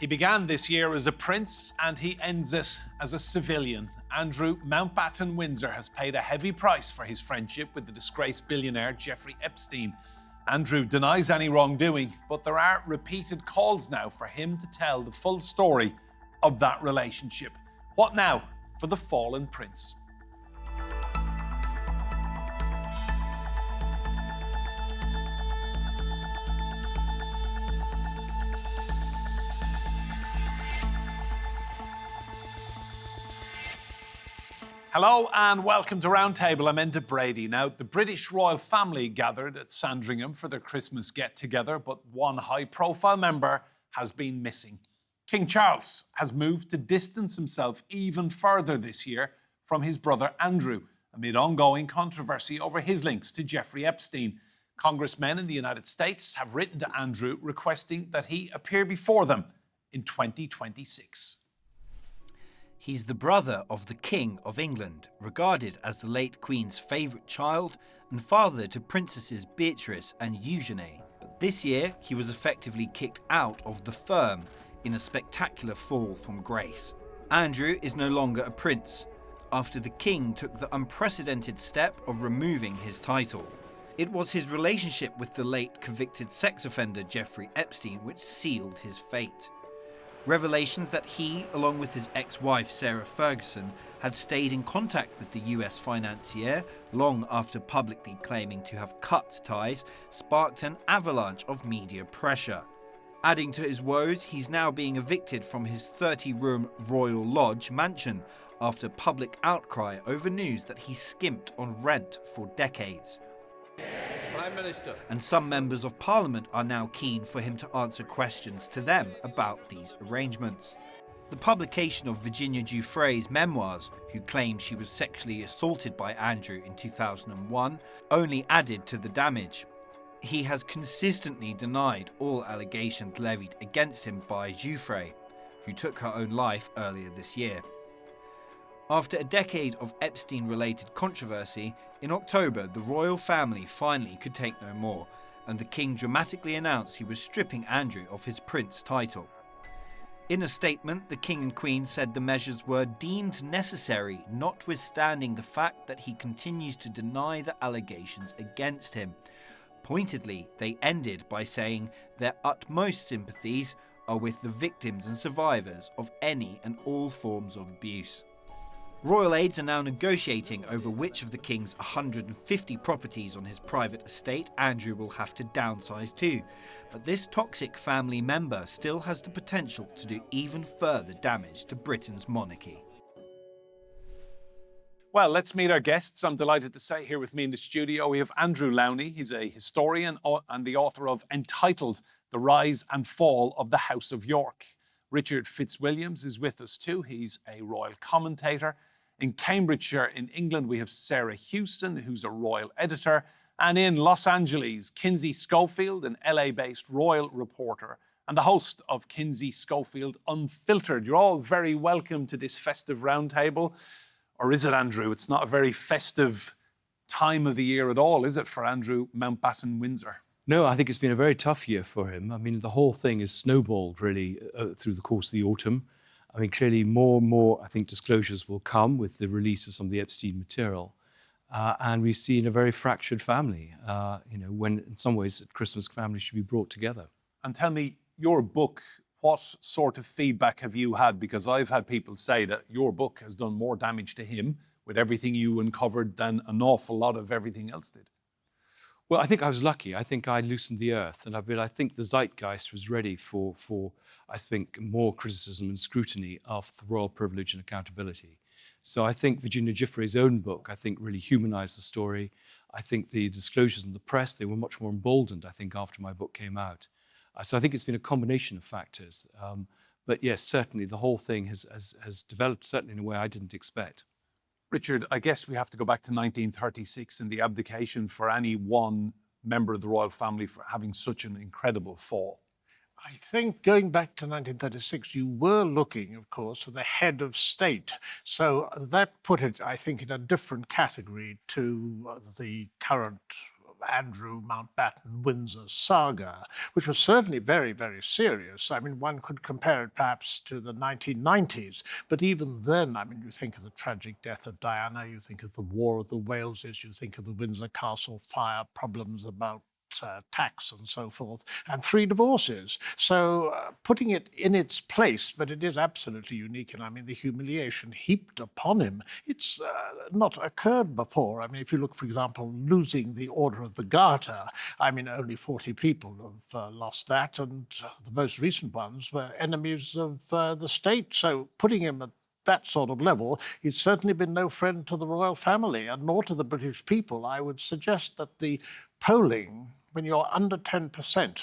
He began this year as a prince and he ends it as a civilian. Andrew Mountbatten Windsor has paid a heavy price for his friendship with the disgraced billionaire Jeffrey Epstein. Andrew denies any wrongdoing, but there are repeated calls now for him to tell the full story of that relationship. What now for the fallen prince? Hello and welcome to Roundtable. I'm Enda Brady. Now, the British royal family gathered at Sandringham for their Christmas get-together, but one high-profile member has been missing. King Charles has moved to distance himself even further this year from his brother Andrew, amid ongoing controversy over his links to Jeffrey Epstein. Congressmen in the United States have written to Andrew requesting that he appear before them in 2026. He's the brother of the King of England, regarded as the late Queen's favourite child and father to Princesses Beatrice and Eugenie. But this year, he was effectively kicked out of the firm in a spectacular fall from grace. Andrew is no longer a prince, after the King took the unprecedented step of removing his title. It was his relationship with the late convicted sex offender Jeffrey Epstein which sealed his fate. Revelations that he, along with his ex-wife Sarah Ferguson, had stayed in contact with the US financier long after publicly claiming to have cut ties sparked an avalanche of media pressure. Adding to his woes, he's now being evicted from his 30-room Royal Lodge mansion after public outcry over news that he skimped on rent for decades. Prime Minister. And some members of Parliament are now keen for him to answer questions to them about these arrangements. The publication of Virginia Giuffre's memoirs, who claimed she was sexually assaulted by Andrew in 2001, only added to the damage. He has consistently denied all allegations levied against him by Giuffre, who took her own life earlier this year. After a decade of Epstein-related controversy, in October the royal family finally could take no more, and the King dramatically announced he was stripping Andrew of his prince title. In a statement, the King and Queen said the measures were deemed necessary, notwithstanding the fact that he continues to deny the allegations against him. Pointedly, they ended by saying their utmost sympathies are with the victims and survivors of any and all forms of abuse. Royal aides are now negotiating over which of the King's 150 properties on his private estate Andrew will have to downsize to, but this toxic family member still has the potential to do even further damage to Britain's monarchy. Well, let's meet our guests. I'm delighted to say here with me in the studio we have Andrew Lowney. He's a historian and the author of Entitled, The Rise and Fall of the House of York. Richard Fitzwilliams is with us too. He's a royal commentator. In Cambridgeshire, in England, we have Sarah Ferguson, who's a royal editor. And in Los Angeles, Kinsey Schofield, an LA-based royal reporter and the host of Kinsey Schofield Unfiltered. You're all very welcome to this festive roundtable. Or is it, Andrew? It's not a very festive time of the year at all, is it, for Andrew Mountbatten Windsor? No, I think it's been a very tough year for him. I mean, the whole thing has snowballed really through the course of the autumn. I mean, clearly more and more, I think, disclosures will come with the release of some of the Epstein material. And we've seen a very fractured family, when in some ways at Christmas families should be brought together. And tell me, your book, what sort of feedback have you had? Because I've had people say that your book has done more damage to him with everything you uncovered than an awful lot of everything else did. Well, I think I was lucky. I think I loosened the earth. And I think the zeitgeist was ready for I think, more criticism and scrutiny of the royal privilege and accountability. So I think Virginia Giuffre's own book, I think, really humanized the story. I think the disclosures in the press, they were much more emboldened, I think, after my book came out. So I think it's been a combination of factors. But yes, certainly the whole thing has developed certainly in a way I didn't expect. Richard, I guess we have to go back to 1936 and the abdication for any one member of the royal family for having such an incredible fall. I think going back to 1936, you were looking, of course, for the head of state. So that put it, I think, in a different category to the current Andrew Mountbatten Windsor saga, which was certainly very, very serious. I mean, one could compare it perhaps to the 1990s, but even then, I mean, you think of the tragic death of Diana, you think of the War of the Waleses, you think of the Windsor Castle fire, problems about tax and so forth, and 3 divorces. So putting it in its place, but it is absolutely unique. And I mean, the humiliation heaped upon him, it's not occurred before. I mean, if you look, for example, losing the Order of the Garter, I mean, only 40 people have lost that, and the most recent ones were enemies of the state. So putting him at that sort of level, he's certainly been no friend to the royal family and nor to the British people. I would suggest that the polling, when you're under 10%,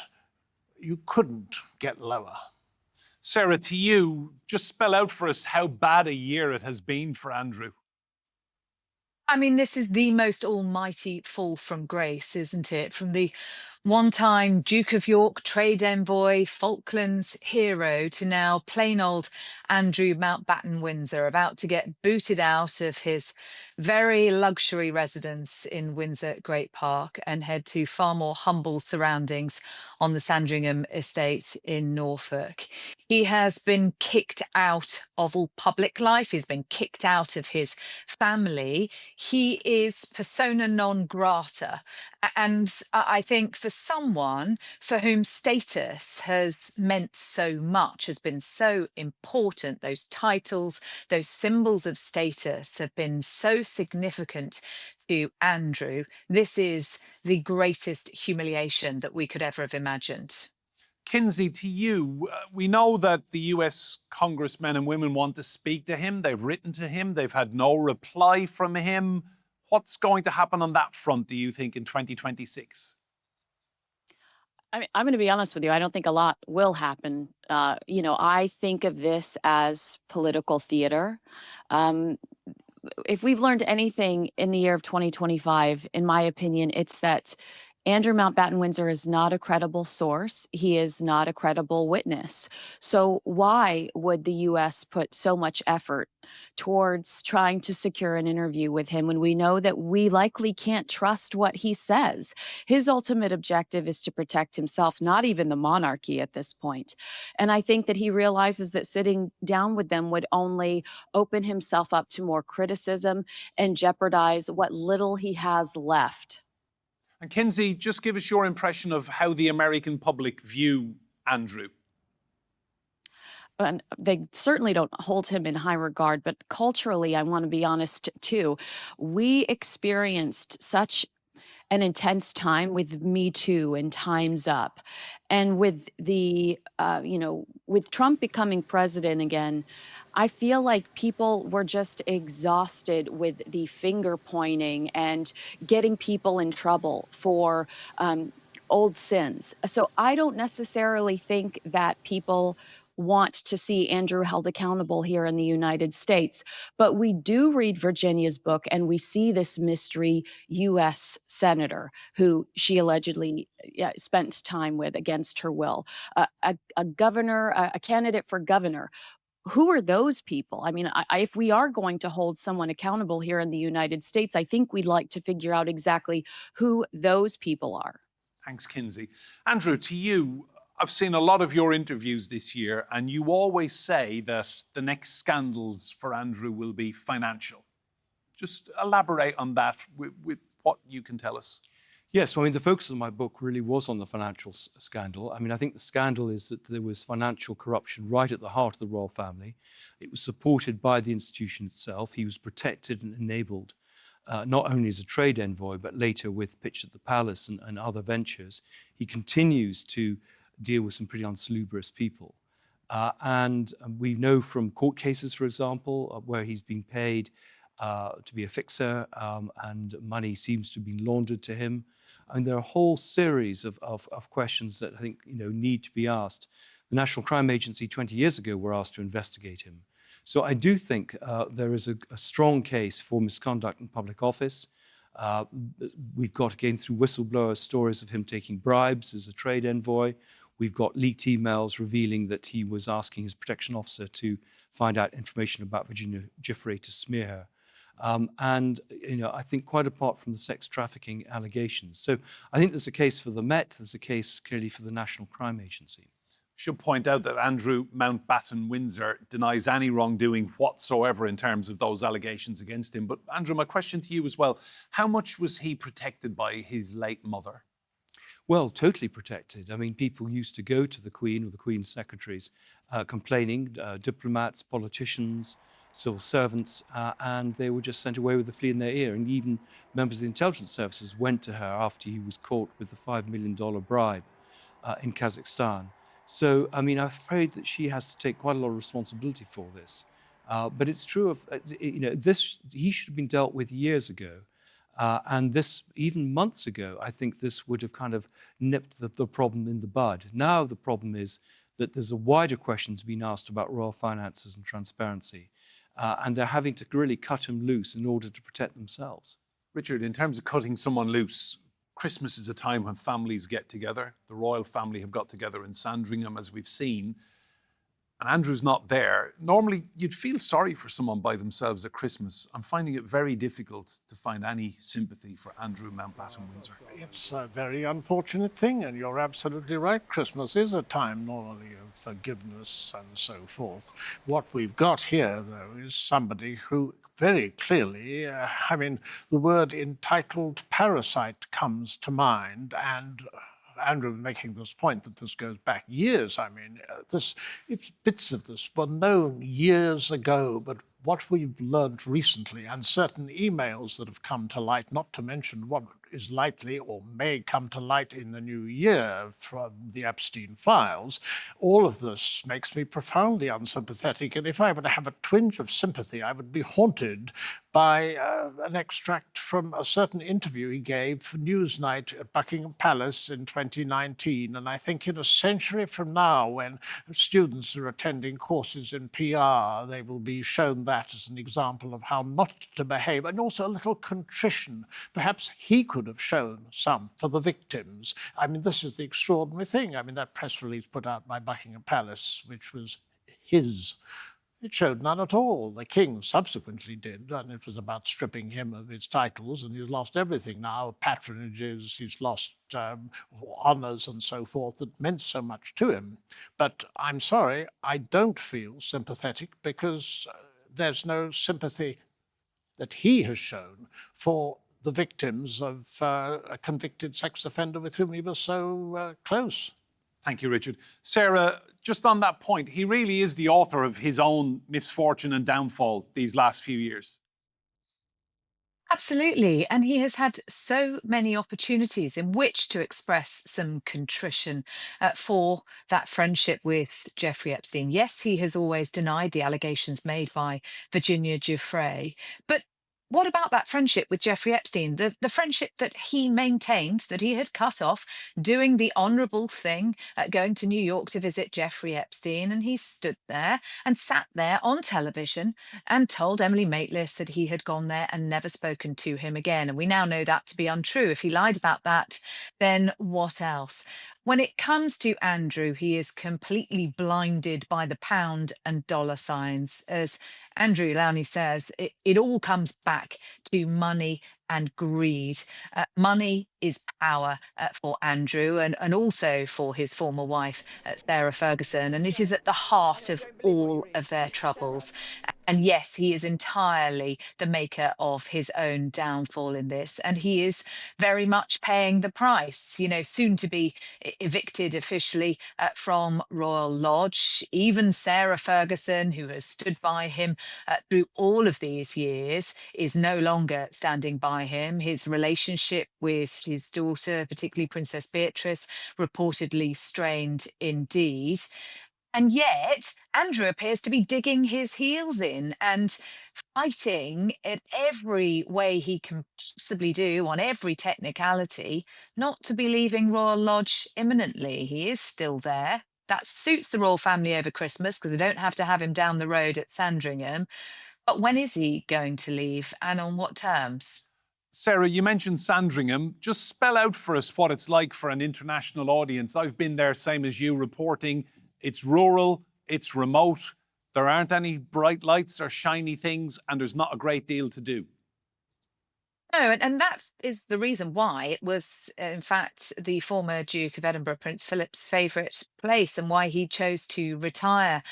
you couldn't get lower. Sarah, to you, just spell out for us how bad a year it has been for Andrew. I mean, this is the most almighty fall from grace, isn't it? From the one-time Duke of York trade envoy, Falklands hero, to now plain old Andrew Mountbatten Windsor, about to get booted out of his very luxury residence in Windsor Great Park and head to far more humble surroundings on the Sandringham estate in Norfolk. He has been kicked out of all public life. He's been kicked out of his family. He is persona non grata. And I think for someone for whom status has meant so much, has been so important, those titles, those symbols of status have been so significant to Andrew, this is the greatest humiliation that we could ever have imagined. Kinsey, to you, we know that the US congressmen and women want to speak to him. They've written to him. They've had no reply from him. What's going to happen on that front, do you think, in 2026? I mean, I'm going to be honest with you. I don't think a lot will happen. I think of this as political theater. If we've learned anything in the year of 2025, in my opinion, it's that Andrew Mountbatten Windsor is not a credible source. He is not a credible witness. So why would the U.S. put so much effort towards trying to secure an interview with him when we know that we likely can't trust what he says? His ultimate objective is to protect himself, not even the monarchy at this point. And I think that he realizes that sitting down with them would only open himself up to more criticism and jeopardize what little he has left. And Kinsey, just give us your impression of how the American public view Andrew. And they certainly don't hold him in high regard, but culturally, I want to be honest too. We experienced such an intense time with Me Too and Time's Up. And with with Trump becoming president again, I feel like people were just exhausted with the finger pointing and getting people in trouble for old sins. So I don't necessarily think that people want to see Andrew held accountable here in the United States. But we do read Virginia's book and we see this mystery U.S. senator who she allegedly spent time with against her will, a governor, a candidate for governor. Who are those people? I mean, if we are going to hold someone accountable here in the United States, I think we'd like to figure out exactly who those people are. Thanks, Kinsey. Andrew, to you, I've seen a lot of your interviews this year, and you always say that the next scandals for Andrew will be financial. Just elaborate on that with what you can tell us. Yes, well, I mean, the focus of my book really was on the financial scandal. I mean, I think the scandal is that there was financial corruption right at the heart of the royal family. It was supported by the institution itself. He was protected and enabled, not only as a trade envoy, but later with Pitch at the Palace and other ventures. He continues to deal with some pretty unsalubrious people. And we know from court cases, for example, where he's been paid to be a fixer and money seems to have been laundered to him. I mean, there are a whole series of questions that I think need to be asked. The National Crime Agency 20 years ago were asked to investigate him. So I do think there is a strong case for misconduct in public office. We've got, again, through whistleblowers, stories of him taking bribes as a trade envoy. We've got leaked emails revealing that he was asking his protection officer to find out information about Virginia Giuffre to smear her. And I think quite apart from the sex trafficking allegations. So I think there's a case for the Met, there's a case clearly for the National Crime Agency. Should point out that Andrew Mountbatten Windsor denies any wrongdoing whatsoever in terms of those allegations against him. But Andrew, my question to you as well, how much was he protected by his late mother? Well, totally protected. I mean, people used to go to the Queen or the Queen's secretaries complaining, diplomats, politicians, civil servants, and they were just sent away with a flea in their ear. And even members of the intelligence services went to her after he was caught with the $5 million bribe in Kazakhstan. So, I mean, I'm afraid that she has to take quite a lot of responsibility for this. But it's true of, this, he should have been dealt with years ago. And this, even months ago, I think this would have kind of nipped the problem in the bud. Now the problem is that there's a wider question to be asked about royal finances and transparency. And they're having to really cut him loose in order to protect themselves. Richard, in terms of cutting someone loose, Christmas is a time when families get together. The royal family have got together in Sandringham, as we've seen. And Andrew's not there. Normally, you'd feel sorry for someone by themselves at Christmas. I'm finding it very difficult to find any sympathy for Andrew Mountbatten Windsor. It's a very unfortunate thing, and you're absolutely right. Christmas is a time normally of forgiveness and so forth. What we've got here, though, is somebody who very clearly, the word entitled parasite comes to mind, and Andrew making this point that this goes back years. Bits of this were known years ago, but what we've learned recently, and certain emails that have come to light, not to mention what is likely or may come to light in the new year from the Epstein files, all of this makes me profoundly unsympathetic. And if I were to have a twinge of sympathy, I would be haunted by an extract from a certain interview he gave for Newsnight at Buckingham Palace in 2019. And I think in a century from now, when students are attending courses in PR, they will be shown that as an example of how not to behave, and also a little contrition. Perhaps he could have shown some for the victims. I mean, this is the extraordinary thing. I mean, that press release put out by Buckingham Palace, which was his, it showed none at all. The king subsequently did, and it was about stripping him of his titles, and he's lost everything now, patronages, he's lost honours and so forth that meant so much to him. But I'm sorry, I don't feel sympathetic because there's no sympathy that he has shown for the victims of a convicted sex offender with whom he was so close. Thank you, Richard. Sarah, just on that point, he really is the author of his own misfortune and downfall these last few years. Absolutely. And he has had so many opportunities in which to express some contrition for that friendship with Jeffrey Epstein. Yes, he has always denied the allegations made by Virginia Giuffre, but what about that friendship with Jeffrey Epstein? The friendship that he maintained, that he had cut off, doing the honourable thing, going to New York to visit Jeffrey Epstein. And he stood there and sat there on television and told Emily Maitlis that he had gone there and never spoken to him again. And we now know that to be untrue. If he lied about that, then what else? When it comes to Andrew, he is completely blinded by the pound and dollar signs. As Andrew Lowney says, it all comes back to money and greed. Money is power for Andrew and also for his former wife, Sarah Ferguson. And it is at the heart of all of their troubles. And yes, he is entirely the maker of his own downfall in this. And he is very much paying the price, soon to be evicted officially from Royal Lodge. Even Sarah Ferguson, who has stood by him through all of these years, is no longer standing by him. His relationship with his daughter, particularly Princess Beatrice, reportedly strained indeed. And yet, Andrew appears to be digging his heels in and fighting in every way he can possibly do on every technicality, not to be leaving Royal Lodge imminently. He is still there. That suits the royal family over Christmas because they don't have to have him down the road at Sandringham. But when is he going to leave and on what terms? Sarah, you mentioned Sandringham. Just spell out for us what it's like for an international audience. I've been there, same as you, reporting. It's rural, it's remote. There aren't any bright lights or shiny things, and there's not a great deal to do. No, and that is the reason why it was, in fact, the former Duke of Edinburgh, Prince Philip's favourite place, and why he chose to retire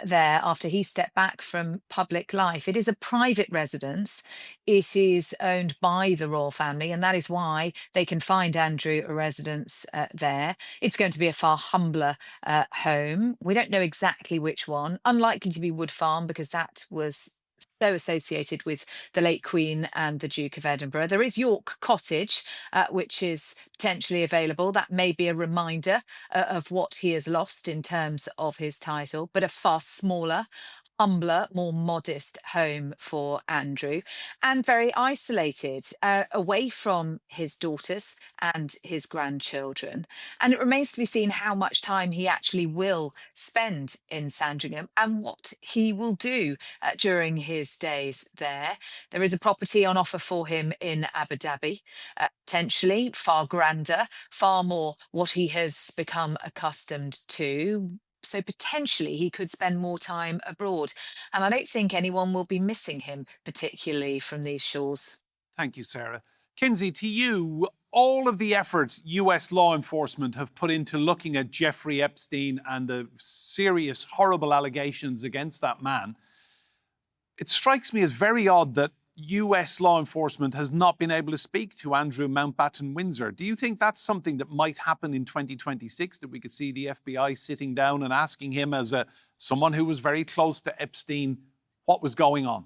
there after he stepped back from public life. It is a private residence. It is owned by the royal family, and that is why they can find Andrew a residence there. It's going to be a far humbler home. We don't know exactly which one. Unlikely to be Wood Farm, because that was so associated with the late Queen and the Duke of Edinburgh. There is York Cottage, which is potentially available. That may be a reminder of what he has lost in terms of his title, but a far smaller, humbler, more modest home for Andrew, and very isolated, away from his daughters and his grandchildren. And it remains to be seen how much time he actually will spend in Sandringham and what he will do during his days there. There is a property on offer for him in Abu Dhabi, potentially far grander, far more what he has become accustomed to. So potentially he could spend more time abroad. And I don't think anyone will be missing him, particularly from these shores. Thank you, Sarah. Kinsey, to you, all of the effort US law enforcement have put into looking at Jeffrey Epstein and the serious, horrible allegations against that man, it strikes me as very odd that US law enforcement has not been able to speak to Andrew Mountbatten Windsor. Do you think that's something that might happen in 2026, that we could see the FBI sitting down and asking him, as someone who was very close to Epstein, what was going on?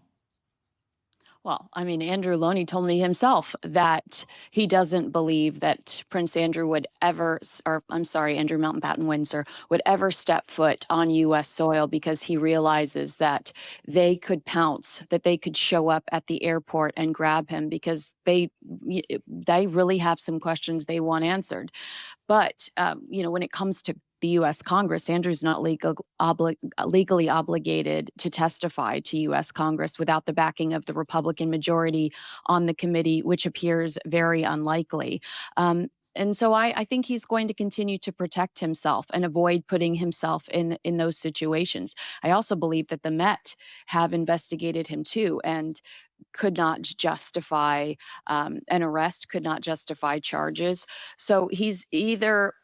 Well, I mean, Andrew Loney told me himself that he doesn't believe that Prince Andrew would ever, or I'm sorry, Andrew Mountbatten Windsor would ever step foot on U.S. soil, because he realizes that they could pounce, that they could show up at the airport and grab him, because they really have some questions they want answered. But when it comes to the U.S. Congress, Andrew's not legally obligated to testify to U.S. Congress without the backing of the Republican majority on the committee, which appears very unlikely. And so I think he's going to continue to protect himself and avoid putting himself in those situations. I also believe that the Met have investigated him too, and could not justify an arrest, could not justify charges. So he's either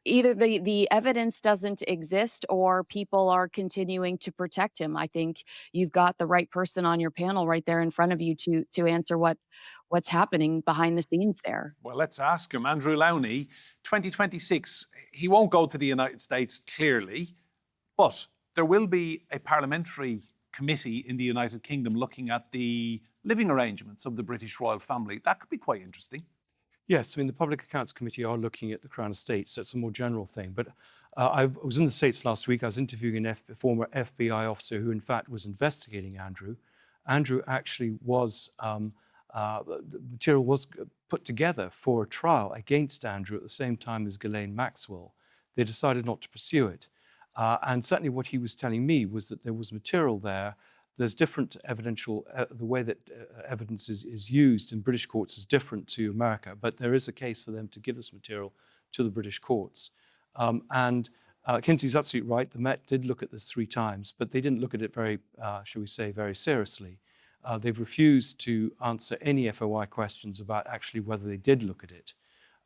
the evidence doesn't exist, or people are continuing to protect him. I think you've got the right person on your panel right there in front of you to answer what's happening behind the scenes there. Well, let's ask him. Andrew Lowney, 2026, he won't go to the United States, clearly, but there will be a parliamentary committee in the United Kingdom looking at the living arrangements of the British royal family. That could be quite interesting. Yes, I mean, the Public Accounts Committee are looking at the Crown Estate, so it's a more general thing. But I was in the States last week. I was interviewing a former FBI officer who, in fact, was investigating Andrew. Andrew actually was, the material was put together for a trial against Andrew at the same time as Ghislaine Maxwell. They decided not to pursue it. And certainly what he was telling me was that there was material there. There's different evidential, the way that evidence is used in British courts is different to America, but there is a case for them to give this material to the British courts. And Kinsey's absolutely right, the Met did look at this 3 times, but they didn't look at it very, shall we say, very seriously. They've refused to answer any FOI questions about actually whether they did look at it.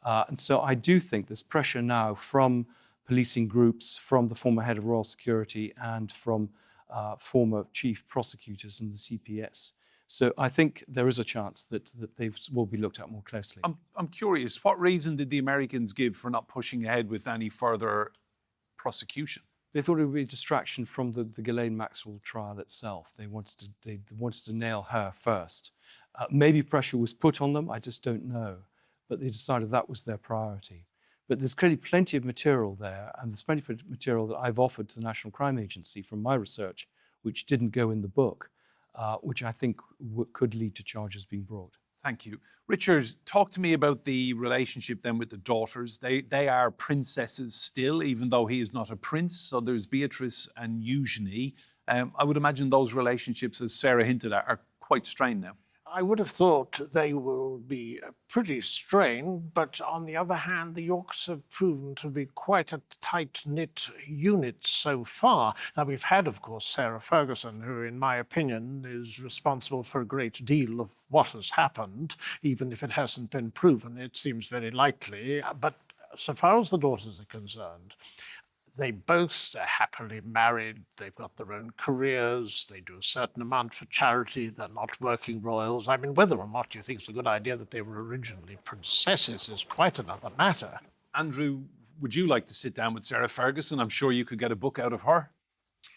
And so I do think there's pressure now from policing groups, from the former head of Royal Security, and from former chief prosecutors in the CPS. So I think there is a chance that they will be looked at more closely. I'm curious, what reason did the Americans give for not pushing ahead with any further prosecution? They thought it would be a distraction from the Ghislaine Maxwell trial itself. They wanted to nail her first. Maybe pressure was put on them, I just don't know. But they decided that was their priority. But there's clearly plenty of material there, and there's plenty of material that I've offered to the National Crime Agency from my research, which didn't go in the book, which I think could lead to charges being brought. Thank you. Richard, talk to me about the relationship then with the daughters. They are princesses still, even though he is not a prince. So there's Beatrice and Eugenie. I would imagine those relationships, as Sarah hinted at, are quite strained now. I would have thought they will be pretty strained, but on the other hand, the Yorks have proven to be quite a tight-knit unit so far. Now, we've had, of course, Sarah Ferguson, who, in my opinion, is responsible for a great deal of what has happened, even if it hasn't been proven. It seems very likely. But so far as the daughters are concerned, they both are happily married, they've got their own careers, they do a certain amount for charity, they're not working royals. I mean, whether or not you think it's a good idea that they were originally princesses is quite another matter. Andrew, would you like to sit down with Sarah Ferguson? I'm sure you could get a book out of her.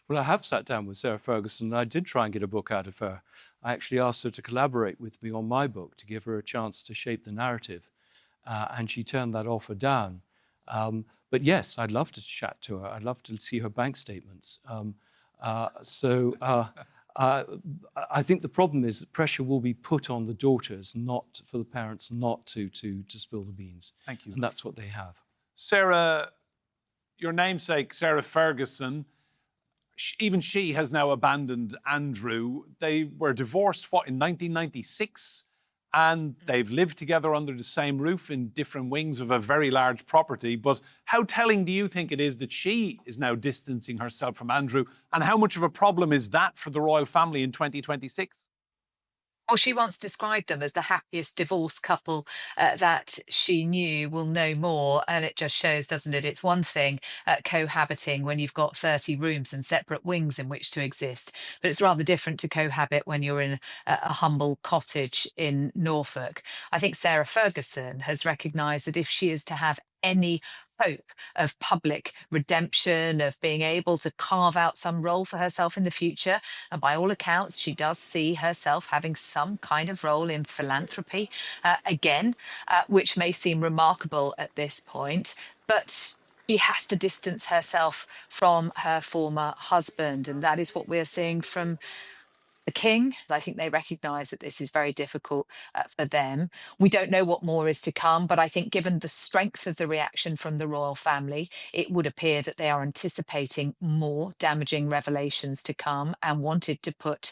Well, I have sat down with Sarah Ferguson, and I did try and get a book out of her. I actually asked her to collaborate with me on my book to give her a chance to shape the narrative, and she turned that offer down. But yes, I'd love to chat to her. I'd love to see her bank statements. I think the problem is that pressure will be put on the daughters, not for the parents, not to spill the beans. Thank you. And that's what they have. Sarah, your namesake, Sarah Ferguson, even she has now abandoned Andrew. They were divorced, what, in 1996? And they've lived together under the same roof in different wings of a very large property. But how telling do you think it is that she is now distancing herself from Andrew? And how much of a problem is that for the royal family in 2026? Well, she once described them as the happiest divorced couple that she knew. Will know more. And it just shows, doesn't it? It's one thing cohabiting when you've got 30 rooms and separate wings in which to exist. But it's rather different to cohabit when you're in a humble cottage in Norfolk. I think Sarah Ferguson has recognised that if she is to have any hope of public redemption, of being able to carve out some role for herself in the future. And by all accounts, she does see herself having some kind of role in philanthropy again, which may seem remarkable at this point. But she has to distance herself from her former husband. And that is what we're seeing from the king. I think they recognize that this is very difficult for them. We don't know what more is to come, but I think given the strength of the reaction from the royal family, it would appear that they are anticipating more damaging revelations to come and wanted to put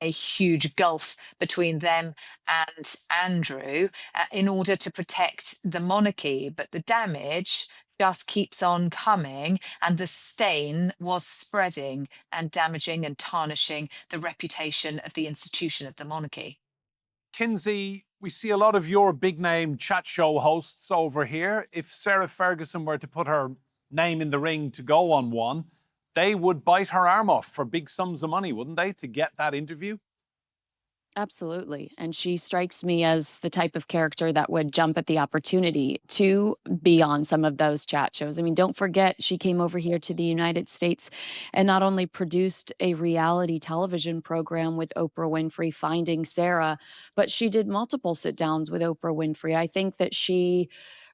a huge gulf between them and Andrew in order to protect the monarchy. But the damage just keeps on coming, and the stain was spreading and damaging and tarnishing the reputation of the institution of the monarchy. Kinsey, we see a lot of your big name chat show hosts over here. If Sarah Ferguson were to put her name in the ring to go on one, they would bite her arm off for big sums of money, wouldn't they, to get that interview? Absolutely. And she strikes me as the type of character that would jump at the opportunity to be on some of those chat shows. I mean, don't forget, she came over here to the United States and not only produced a reality television program with Oprah Winfrey, Finding Sarah, but she did multiple sit downs with Oprah Winfrey. I think that she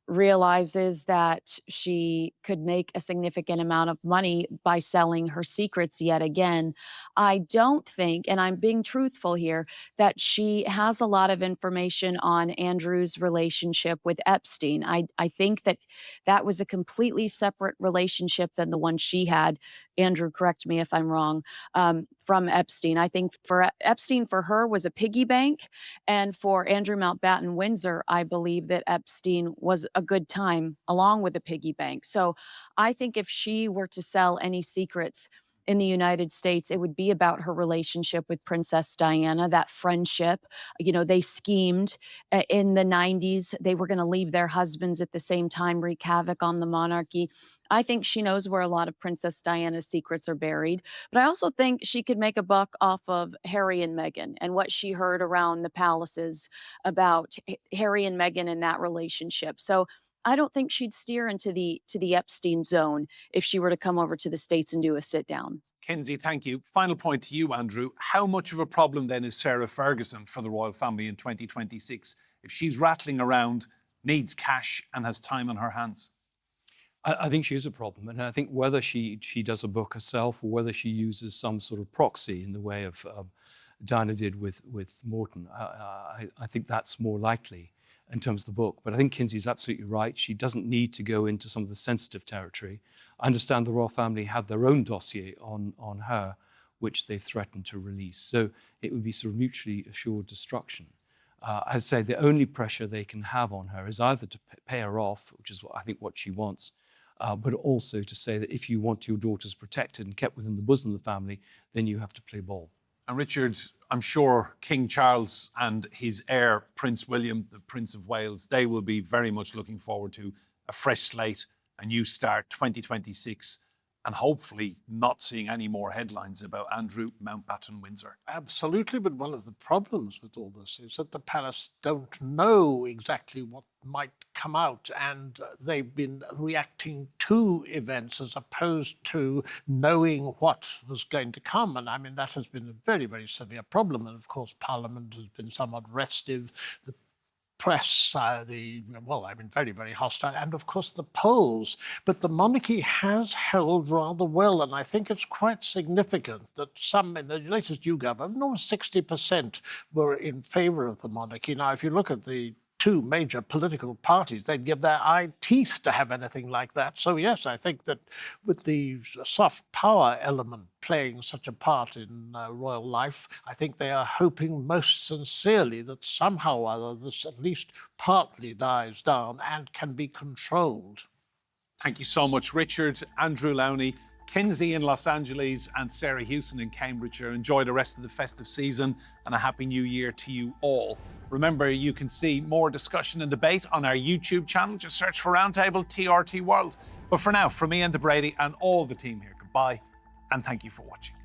realizes that she could make a significant amount of money by selling her secrets yet again. I don't think, and I'm being truthful here, that she has a lot of information on Andrew's relationship with Epstein. I think that that was a completely separate relationship than the one she had. Andrew, correct me if I'm wrong, from Epstein. I think for Epstein, for her, was a piggy bank. And for Andrew Mountbatten Windsor, I believe that Epstein was a good time along with a piggy bank. So I think if she were to sell any secrets in the United States, it would be about her relationship with Princess Diana, that friendship. You know, they schemed in the 90s. They were going to leave their husbands at the same time, wreak havoc on the monarchy. I think she knows where a lot of Princess Diana's secrets are buried. But I also think she could make a buck off of Harry and Meghan and what she heard around the palaces about Harry and Meghan and that relationship. So I don't think she'd steer into the Epstein zone if she were to come over to the States and do a sit down. Kinsey, thank you. Final point to you, Andrew. How much of a problem then is Sarah Ferguson for the royal family in 2026 if she's rattling around, needs cash, and has time on her hands? I think she is a problem, and I think whether she does a book herself or whether she uses some sort of proxy in the way of Diana did with Morton, I think that's more likely in terms of the book. But I think Kinsey's absolutely right. She doesn't need to go into some of the sensitive territory. I understand the royal family had their own dossier on her, which they've threatened to release. So it would be sort of mutually assured destruction. I'd say the only pressure they can have on her is either to pay her off, which is I think what she wants, but also to say that if you want your daughters protected and kept within the bosom of the family, then you have to play ball. And Richard, I'm sure King Charles and his heir, Prince William, the Prince of Wales, they will be very much looking forward to a fresh slate, a new start, 2026, and hopefully not seeing any more headlines about Andrew Mountbatten Windsor. Absolutely, but one of the problems with all this is that the palace don't know exactly what might come out, and they've been reacting to events as opposed to knowing what was going to come. And I mean, that has been a very, very severe problem. And of course, Parliament has been somewhat restive. The press, very, very hostile, and of course the polls. But the monarchy has held rather well, and I think it's quite significant that some, in the latest YouGov, almost 60% were in favour of the monarchy. Now, if you look at the two major political parties, they'd give their eye teeth to have anything like that. So yes, I think that with the soft power element playing such a part in royal life, I think they are hoping most sincerely that somehow or other this at least partly dies down and can be controlled. Thank you so much, Richard, Andrew Lowney, Kinsey in Los Angeles, and Sarah Houston in Cambridgeshire. Enjoy the rest of the festive season and a happy new year to you all. Remember, you can see more discussion and debate on our YouTube channel. Just search for Roundtable TRT World. But for now, from me and Brady and all the team here, goodbye and thank you for watching.